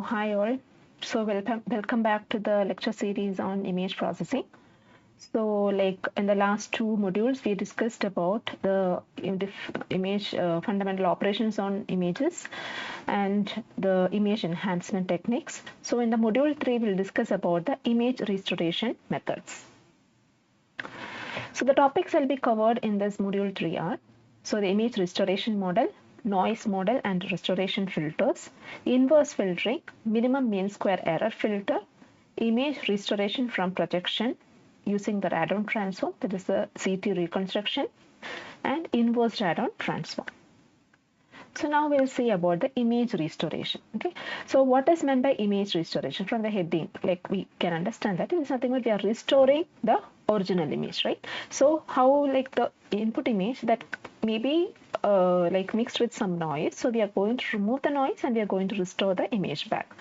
Hi all. Welcome back to the lecture series on image processing. So like in the last two modules, we discussed about the image fundamental operations on images and the image enhancement techniques. So in the module 3, we'll discuss about the image restoration methods. So the topics will be covered in this module 3 are, so the image restoration model, noise model and restoration filters, inverse filtering, minimum mean square error filter, image restoration from projection using the Radon transform, that is the CT reconstruction, and inverse Radon transform. So now we'll see about the image restoration. Okay. So what is meant by image restoration? From the heading, like we can understand that it is nothing but we are restoring the original image, right? So how like the input image that maybe like mixed with some noise. So we are going to remove the noise and we are going to restore the image back.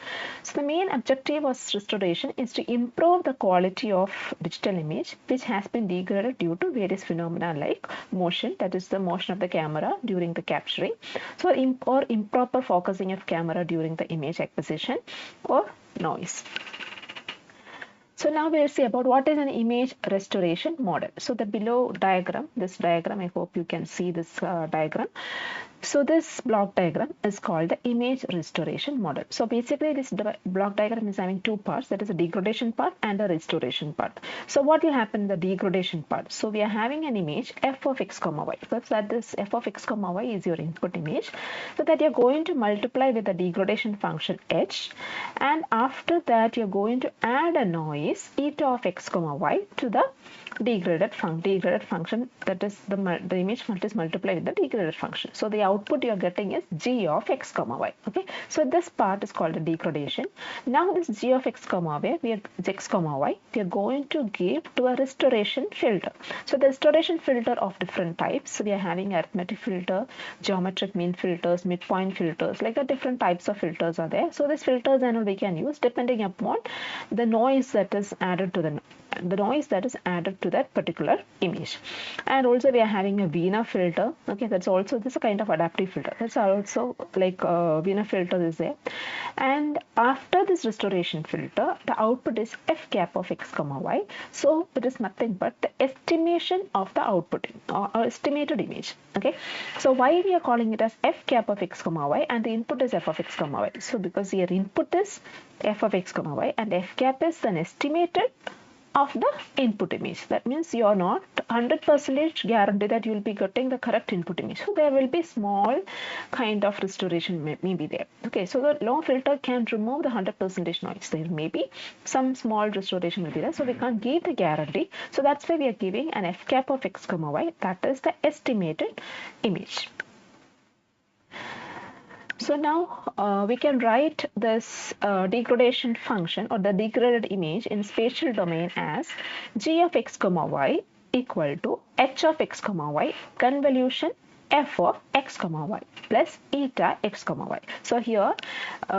So the main objective of restoration is to improve the quality of digital image which has been degraded due to various phenomena like motion, that is the motion of the camera during the capturing, so or improper focusing of camera during the image acquisition, or noise. So now we'll see about what is an image restoration model. So the below diagram, this diagram, I hope you can see this diagram. So this block diagram is called the image restoration model. So basically this block diagram is having two parts, that is a degradation part and a restoration part. So what will happen in the degradation part? So we are having an image f of x comma y. So that this f of x comma y is your input image. So that you're going to multiply with the degradation function h, and after that you're going to add a noise eta of x comma y to the degraded function, that is the image is multiplied with the degraded function. So the output you are getting is g of x comma y. Okay, so this part is called a degradation. Now this g of x comma y, we are going to give to a restoration filter. So the restoration filter of different types. So we are having arithmetic filter, geometric mean filters, midpoint filters, like the different types of filters are there. So these filters and we can use depending upon the noise that is added to that particular image. And also we are having a Vena filter. Okay, that's also this is a kind of adaptive filter. That's also like Vena filter is there. And after this restoration filter, the output is f cap of x comma y. So it is nothing but the estimation of the output or estimated image. Okay, so why we are calling it as f cap of x comma y and the input is f of x comma y? So because your input is f of x comma y and f cap is an estimated of the input image. That means you are not 100% guarantee that you will be getting the correct input image. So there will be small kind of restoration may be there. Okay, so the low filter can remove the 100% noise. There may be some small restoration will be there. So we can't give the guarantee. So that's why we are giving an f cap of x comma y. That is the estimated image. So now we can write this degradation function or the degraded image in spatial domain as g of x comma y equal to h of x comma y convolution f of x comma y plus eta x comma y. So here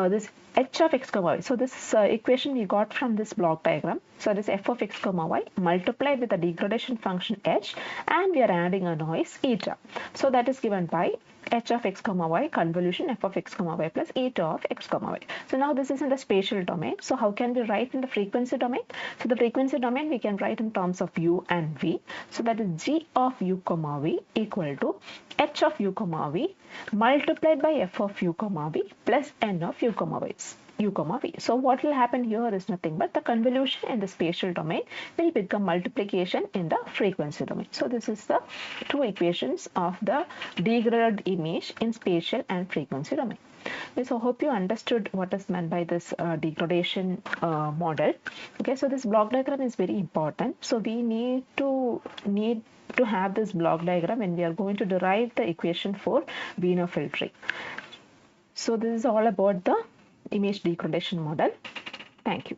this h of x comma y. So this equation we got from this block diagram. So this f of x comma y multiplied with the degradation function h, and we are adding a noise eta. So that is given by h of x comma y convolution f of x comma y plus eta of x comma y. So now this is in the spatial domain. So how can we write in the frequency domain? So the frequency domain we can write in terms of u and v. So that is g of u comma v equal to h of u comma v multiplied by f of u comma v plus n of u comma v. So what will happen here is nothing but the convolution in the spatial domain will become multiplication in the frequency domain. So this is the two equations of the degraded image in spatial and frequency domain. So I hope you understood what is meant by this degradation model. Okay, so this block diagram is very important. So we need to have this block diagram when we are going to derive the equation for Wiener filtering. So this is all about the image degradation model. Thank you.